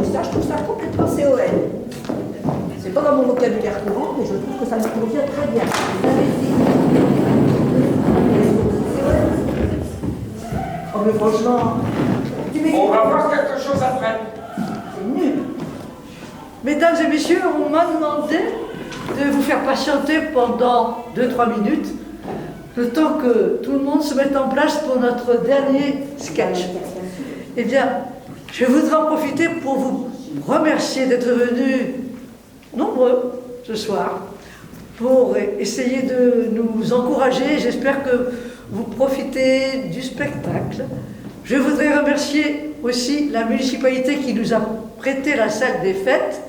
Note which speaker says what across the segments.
Speaker 1: Et ça, je trouve ça complètement COL. C'est pas dans mon vocabulaire courant, mais je trouve que ça me convient très bien. Vous avez dit. Oh, mais franchement.
Speaker 2: On va voir quelque chose après.
Speaker 1: C'est nul.
Speaker 3: Mesdames et messieurs, on m'a demandé de vous faire patienter pendant 2-3 minutes, le temps que tout le monde se mette en place pour notre dernier sketch. Eh bien, je voudrais en profiter pour vous remercier d'être venus nombreux ce soir pour essayer de nous encourager. J'espère que vous profitez du spectacle. Je voudrais remercier aussi la municipalité qui nous a prêté la salle des fêtes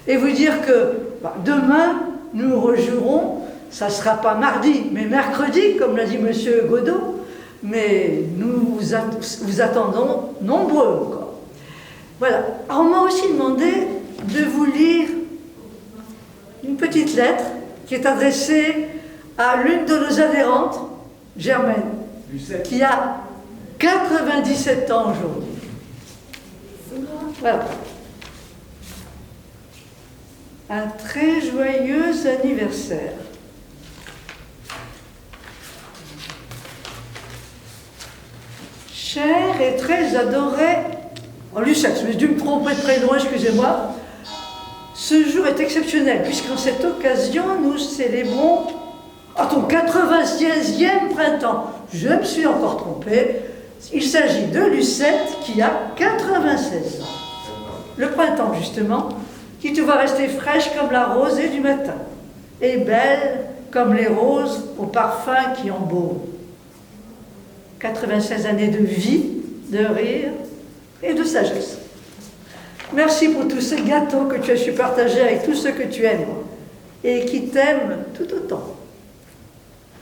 Speaker 3: et vous dire que demain, nous rejouerons, ça ne sera pas mardi, mais mercredi, comme l'a dit M. Godot, mais nous vous attendons nombreux encore. Voilà. Alors, on m'a aussi demandé de vous lire une petite lettre qui est adressée à l'une de nos adhérentes, Germaine, qui a 97 ans aujourd'hui. Voilà. Un très joyeux anniversaire. Cher et très adoré, oh Lucette, j'ai dû me tromper de prénom, excusez-moi. Ce jour est exceptionnel, puisqu'en cette occasion, nous célébrons ton 96e printemps. Je me suis encore trompée. Il s'agit de Lucette qui a 96 ans. Le printemps, justement, qui te voit rester fraîche comme la rosée du matin, et belle comme les roses au parfum qui embaume. 96 années de vie, de rire et de sagesse. Merci pour tous ces gâteaux que tu as su partager avec tous ceux que tu aimes et qui t'aiment tout autant.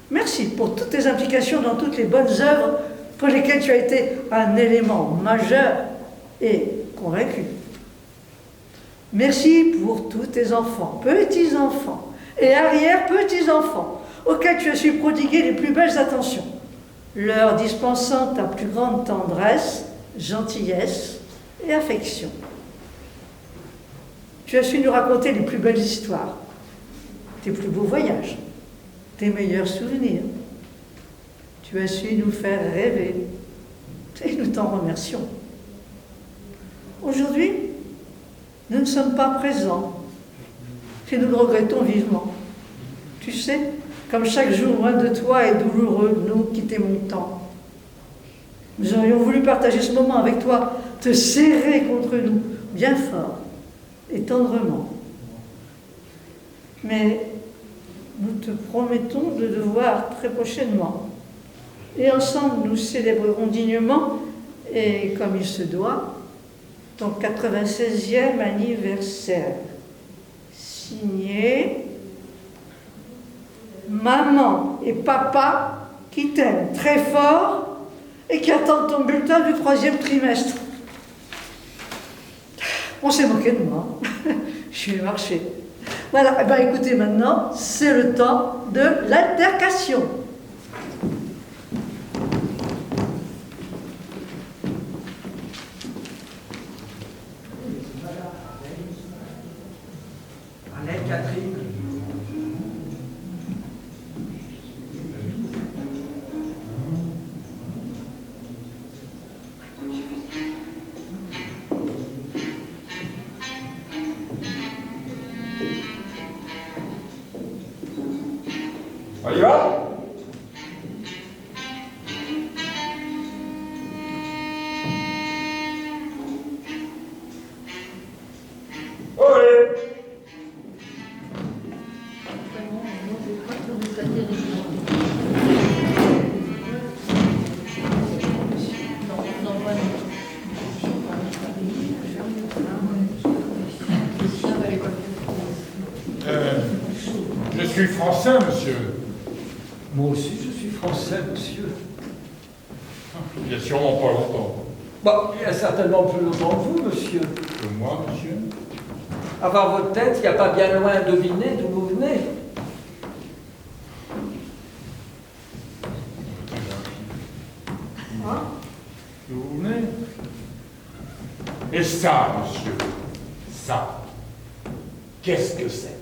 Speaker 3: Merci pour toutes tes implications dans toutes les bonnes œuvres pour lesquelles tu as été un élément majeur et convaincu. Merci pour tous tes enfants, petits-enfants et arrière-petits-enfants auxquels tu as su prodiguer les plus belles attentions, leur dispensant ta plus grande tendresse, gentillesse et affection. Tu as su nous raconter les plus belles histoires, tes plus beaux voyages, tes meilleurs souvenirs. Tu as su nous faire rêver et nous t'en remercions. Aujourd'hui, nous ne sommes pas présents et nous le regrettons vivement. Tu sais, comme chaque jour loin de toi est douloureux, nous qui t'aimons tant. Nous aurions voulu partager ce moment avec toi, te serrer contre nous, bien fort et tendrement. Mais nous te promettons de te voir très prochainement. Et ensemble, nous célébrerons dignement, et comme il se doit, ton 96e anniversaire. Signé Maman et Papa qui t'aiment très fort et qui attendent ton bulletin du 3e trimestre. On s'est moqué de moi. Je vais marcher. Voilà, eh bien, écoutez, maintenant, c'est le temps de l'altercation.
Speaker 2: Allez, Catherine. On y va?
Speaker 4: Je suis français, monsieur.
Speaker 5: Moi aussi, je suis français, monsieur.
Speaker 4: Il y a sûrement pas longtemps.
Speaker 5: Bah, il y a certainement plus longtemps que vous, monsieur.
Speaker 4: Que moi, monsieur?
Speaker 5: À part votre tête, il n'y a pas bien loin à deviner d'où vous venez.
Speaker 4: Hein? D'où vous venez? Et ça, monsieur, ça, qu'est-ce que c'est?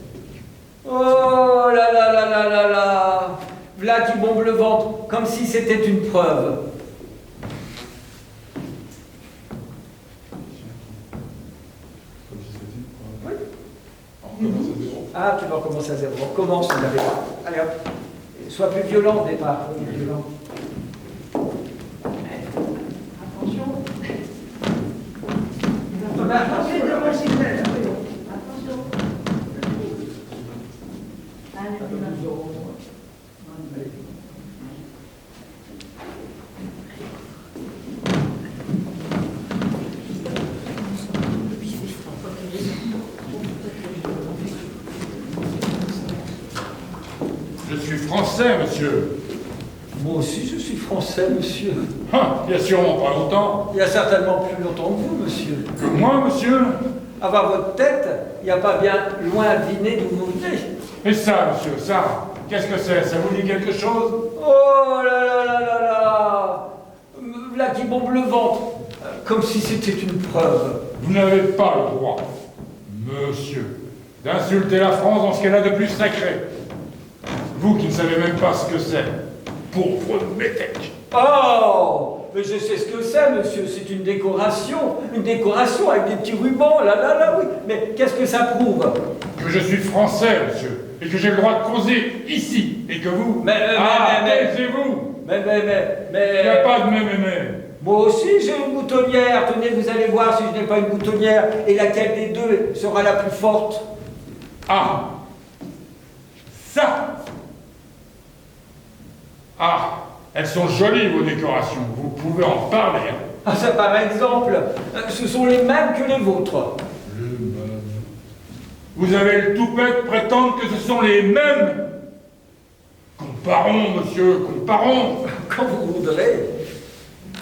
Speaker 5: Oh là là là là là là. V'là qui bombe le ventre, comme si c'était une preuve. Oui.
Speaker 4: On recommence à zéro.
Speaker 5: Ah, tu vas recommencer à zéro. On commence, on n'avait pas. Allez hop. Sois plus violent au départ. Plus violent. Attention.
Speaker 4: Je suis français, monsieur.
Speaker 5: Moi aussi, je suis français, monsieur.
Speaker 4: Ah, il y a sûrement pas longtemps.
Speaker 5: Il y a certainement plus longtemps que vous, monsieur.
Speaker 4: Que moi, monsieur?
Speaker 5: À voir votre tête, il n'y a pas bien loin à deviner d'où vous venez.
Speaker 4: Et ça, monsieur, ça, qu'est-ce que c'est? Ça vous dit quelque chose?
Speaker 5: Oh là là là là là. Là qui bombe le ventre, comme si c'était une preuve.
Speaker 4: Vous n'avez pas le droit, monsieur, d'insulter la France dans ce qu'elle a de plus sacré. Vous qui ne savez même pas ce que c'est, pauvre métèque.
Speaker 5: Oh, mais je sais ce que c'est, monsieur, c'est une décoration avec des petits rubans, là, là, là, oui. Mais qu'est-ce que ça prouve?
Speaker 4: Que je suis français, monsieur, et que j'ai le droit de causer ici, et que vous... taisez-vous.
Speaker 5: Mais...
Speaker 4: Il n'y a pas de mais.
Speaker 5: Moi aussi, j'ai une boutonnière. Tenez, vous allez voir si je n'ai pas une boutonnière. Et laquelle des deux sera la plus forte?
Speaker 4: Ah, ça. Ah, elles sont jolies, vos décorations, vous pouvez en parler. Hein.
Speaker 5: Ah, ça, par exemple, ce sont les mêmes que les vôtres.
Speaker 4: Vous avez le toupet de prétendre que ce sont les mêmes. Comparons, monsieur, comparons.
Speaker 5: Quand vous voudrez.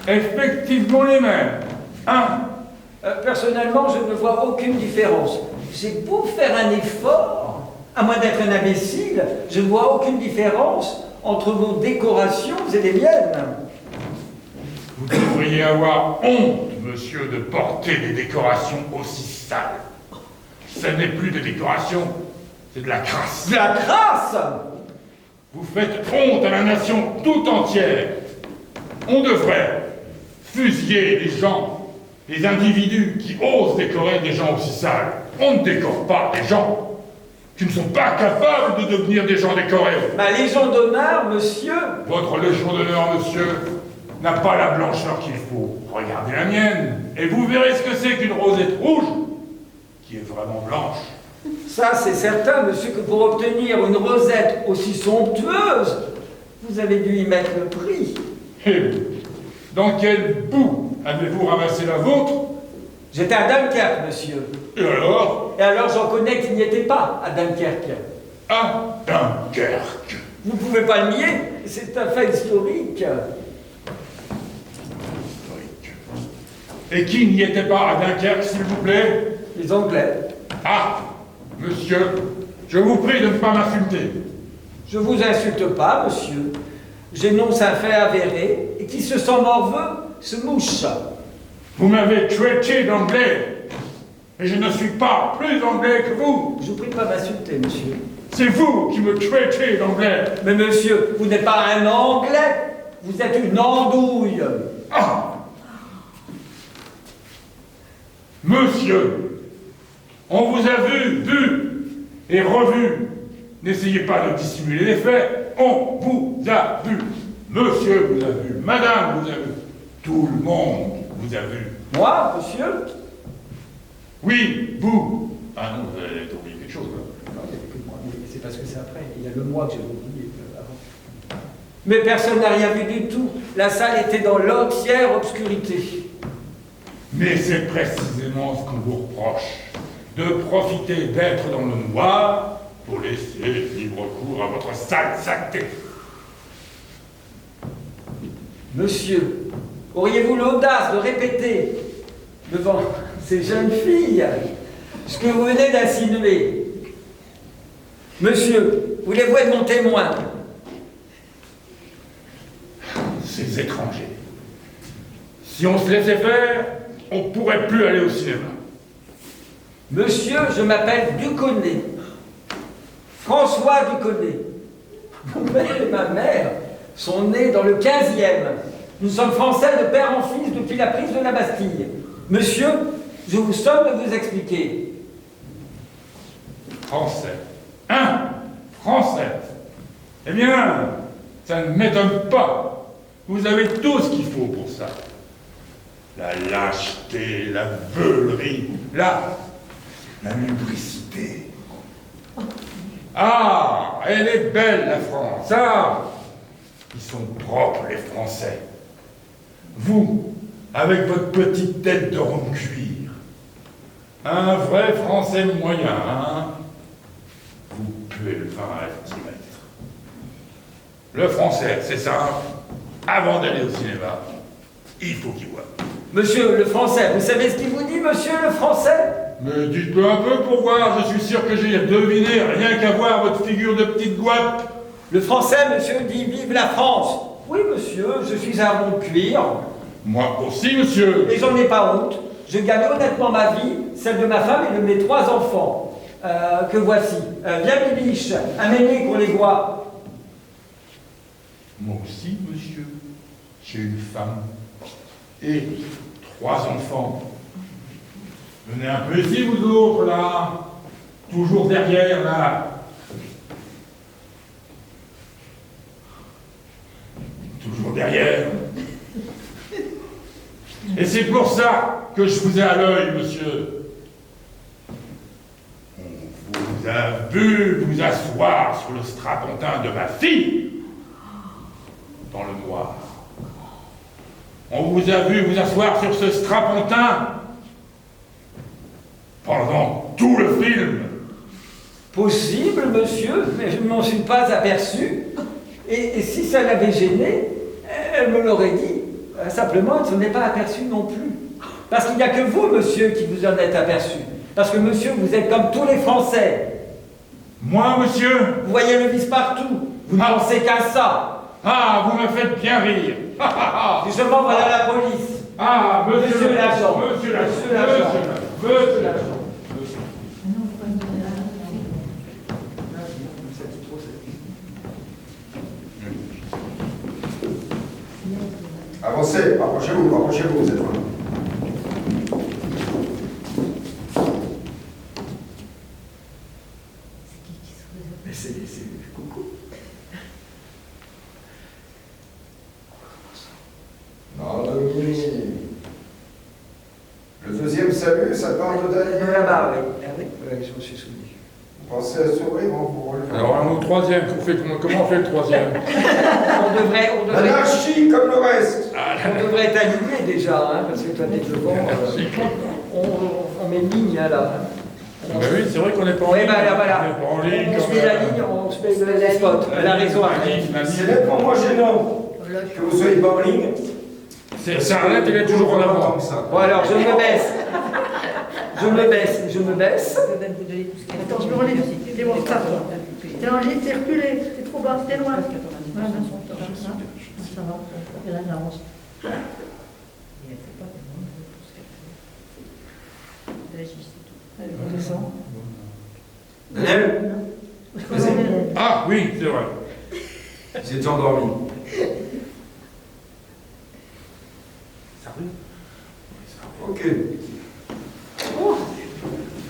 Speaker 4: Effectivement les mêmes. Hein?
Speaker 5: Personnellement, je ne vois aucune différence. J'ai beau faire un effort, à moins d'être un imbécile, je ne vois aucune différence entre vos décorations et les miennes.
Speaker 4: Vous devriez avoir honte, monsieur, de porter des décorations aussi sales. Ce n'est plus des décorations, c'est de la crasse.
Speaker 5: De la crasse!
Speaker 4: Vous faites honte à la nation tout entière. On devrait fusiller les gens, les individus qui osent décorer des gens aussi sales. On ne décore pas des gens qui ne sont pas capables de devenir des gens décorés.
Speaker 5: Ma légion d'honneur, monsieur.
Speaker 4: Votre légion d'honneur, monsieur, n'a pas la blancheur qu'il faut. Regardez la mienne, et vous verrez ce que c'est qu'une rosette rouge, qui est vraiment blanche.
Speaker 5: Ça, c'est certain, monsieur, que pour obtenir une rosette aussi somptueuse, vous avez dû y mettre le prix.
Speaker 4: Et vous, dans quel bout avez-vous ramassé la vôtre?
Speaker 5: J'étais à Dunkerque, monsieur.
Speaker 4: Et alors?
Speaker 5: Et alors, j'en connais qui n'y étaient pas à Dunkerque.
Speaker 4: À Dunkerque.
Speaker 5: Vous ne pouvez pas le nier, c'est un fait historique.
Speaker 4: Et qui n'y était pas à Dunkerque, s'il vous plaît?
Speaker 5: Les Anglais.
Speaker 4: Ah, monsieur, je vous prie de ne pas m'insulter.
Speaker 5: Je vous insulte pas, monsieur. J'énonce un fait avéré, et qui se sent morveux se mouche.
Speaker 4: Vous m'avez traité d'anglais, et je ne suis pas plus anglais que vous.
Speaker 5: Je vous prie de pas m'insulter, monsieur.
Speaker 4: C'est vous qui me traitez d'anglais.
Speaker 5: Mais monsieur, vous n'êtes pas un anglais, vous êtes une andouille.
Speaker 4: Ah! Monsieur, on vous a vu et revu. N'essayez pas de dissimuler les faits. On vous a vu. Monsieur vous a vu. Madame vous a vu. Tout le monde vous a vu.
Speaker 5: Moi, monsieur?
Speaker 4: Oui, vous. Ah non, vous avez oublié quelque chose là.
Speaker 5: Non, il n'y avait que moi. Mais c'est parce que c'est après. Il y a le moi que j'ai oublié avant. Mais personne n'a rien vu du tout. La salle était dans l'entière obscurité.
Speaker 4: Mais c'est précisément ce qu'on vous reproche. De profiter d'être dans le noir pour laisser libre cours à votre sale saleté.
Speaker 5: Monsieur, auriez-vous l'audace de répéter devant ces jeunes filles ce que vous venez d'insinuer? Monsieur, voulez-vous être mon témoin?
Speaker 4: Ces étrangers. Si on se laissait faire, on ne pourrait plus aller au cinéma.
Speaker 5: Monsieur, je m'appelle Duconnet. François Duconnet. Mon père et ma mère sont nés dans le 15e. Nous sommes français de père en fils depuis la prise de la Bastille. Monsieur, je vous somme de vous expliquer.
Speaker 4: Français. Hein? Français. Eh bien, ça ne m'étonne pas. Vous avez tout ce qu'il faut pour ça. La lâcheté, la veulerie, la lubricité. Ah, elle est belle, la France. Ah, ils sont propres, les Français. Vous, avec votre petite tête de rond de cuir. Un vrai Français moyen, hein? Vous puez le vin à l'altimètre. Le Français, c'est simple. Avant d'aller au cinéma, il faut qu'il voie.
Speaker 5: Monsieur le Français, vous savez ce qu'il vous dit, monsieur le Français?
Speaker 4: Mais dites-le un peu pour voir, je suis sûr que j'ai deviné, rien qu'à voir votre figure de petite gouape.
Speaker 5: Le Français, monsieur, dit vive la France. Oui, monsieur, je suis un rond de cuir.
Speaker 4: Moi aussi, monsieur.
Speaker 5: Et j'en ai pas honte. Je gagne honnêtement ma vie, celle de ma femme et de mes 3 enfants. Que voici. Viens, Bibiche, un méné qu'on les voit.
Speaker 4: Moi aussi, monsieur. J'ai une femme et 3 enfants. Venez un peu ici, vous autres, là. Toujours derrière, là. Toujours derrière. Et c'est pour ça que je vous ai à l'œil, monsieur. On vous a vu vous asseoir sur le strapontin de ma fille, dans le noir. On vous a vu vous asseoir sur ce strapontin pendant tout le film.
Speaker 5: Possible, monsieur, mais je ne m'en suis pas aperçu. Et si ça l'avait gêné, elle me l'aurait dit. Simplement, elle ne s'en est pas aperçue non plus. Parce qu'il n'y a que vous, monsieur, qui vous en êtes aperçu. Parce que, monsieur, vous êtes comme tous les Français.
Speaker 4: Moi, monsieur?
Speaker 5: Vous voyez le vice partout. Vous ne pensez qu'à ça.
Speaker 4: Ah, vous me faites bien rire.
Speaker 5: Justement, voilà la police.
Speaker 4: Ah, monsieur
Speaker 5: l'agent.
Speaker 4: Monsieur l'agent.
Speaker 5: Monsieur l'agent.
Speaker 4: Monsieur l'agent.
Speaker 6: Avancez, rapprochez-vous cette fois.
Speaker 5: Mais c'est coucou.
Speaker 6: Non, le deuxième salut, ça part de derrière.
Speaker 5: Là-bas, oui. Oui, je me suis souvenu.
Speaker 6: Pensez à sourire, on pourra le faire.
Speaker 4: Alors, au troisième, comment on fait le troisième?
Speaker 5: On devrait...
Speaker 6: L'anarchie comme le reste.
Speaker 5: On devrait être aligné déjà, hein, parce que toi, t'es devant. On met une ligne, hein, là.
Speaker 4: Bah oui, c'est vrai qu'on n'est pas en
Speaker 5: Oui,
Speaker 4: ligne.
Speaker 5: bah là, voilà.
Speaker 4: On n'est pas en ligne.
Speaker 5: On se met la ligne, on se met le spot. Elle a raison.
Speaker 6: C'est nettement moins gênant que vous soyez pas en ligne.
Speaker 4: Sarnet, il est toujours en avant.
Speaker 5: Bon, alors, je me baisse. Je me baisse.
Speaker 3: Attends, je me relève. T'es mon retard. T'es en ligne, t'es reculé. T'es trop bas, t'es loin. Voilà. Ça va. Et là, il avance. Allez, on descend.
Speaker 4: Ah oui, c'est vrai.
Speaker 6: Vous êtes endormi. Ok.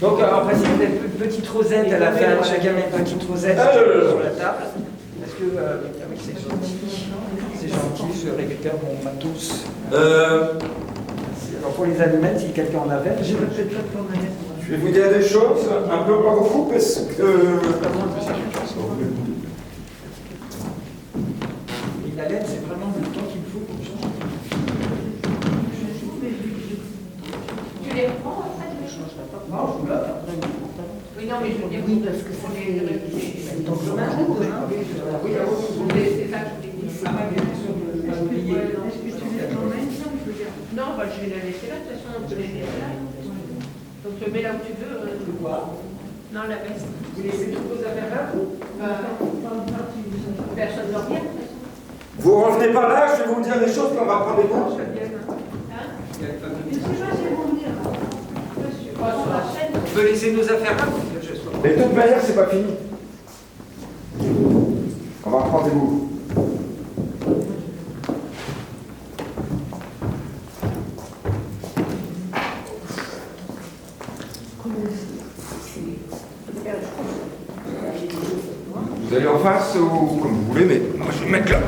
Speaker 5: Donc, après, si vous avez une petite rosette à la fin, chacun met une petite rosette sur la table. Parce que, oui, c'est gentil. C'est gentil, je récupère mon matos. Alors, pour les allumettes, si quelqu'un en avait, je vais peut-être pas en mettre.
Speaker 6: Je vais vous dire des choses un peu par vous parce que.
Speaker 5: Et la lettre, c'est vraiment le temps qu'il me faut pour changer.
Speaker 7: Tu les reprends après, tu les changeras pas.
Speaker 5: Non, je vous l'offre.
Speaker 7: Oui, non, mais je veux dire,
Speaker 3: Oui, parce que ça fait dans le jour, hein.
Speaker 7: c'est ça qui t'explique.
Speaker 5: Ah, mais bien sûr, je vais pas oublier.
Speaker 7: Est-ce que tu les emmènes, ça, je veux dire? Non, bah, je vais la laisser là, de toute façon, on peut les laisser là. Donc, mets là où tu veux.
Speaker 5: Quoi?
Speaker 7: Non, la veste.
Speaker 5: Vous laissez toutes vos affaires là?
Speaker 7: Personne ne revient, de toute façon.
Speaker 6: Vous revenez par là, je vais vous dire des choses qu'on va prendre des
Speaker 7: Non,
Speaker 6: notes.
Speaker 7: je viens. Hein?
Speaker 5: Il y a pas de-
Speaker 7: Mais c'est pas, c'est
Speaker 5: peut laisser nos affaires là, que je sois.
Speaker 6: Mais de toute manière, c'est pas fini. On va reprendre des bouts. Vous allez en face ou comme vous voulez, mais moi je vais me mettre là.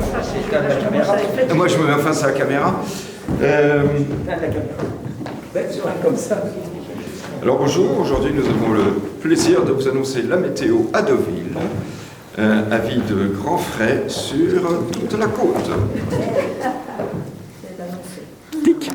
Speaker 6: Moi je me mets face à la caméra.
Speaker 5: Comme ça.
Speaker 6: Alors bonjour, aujourd'hui nous avons le plaisir de vous annoncer la météo à Deauville. Avis de grand frais sur toute la côte.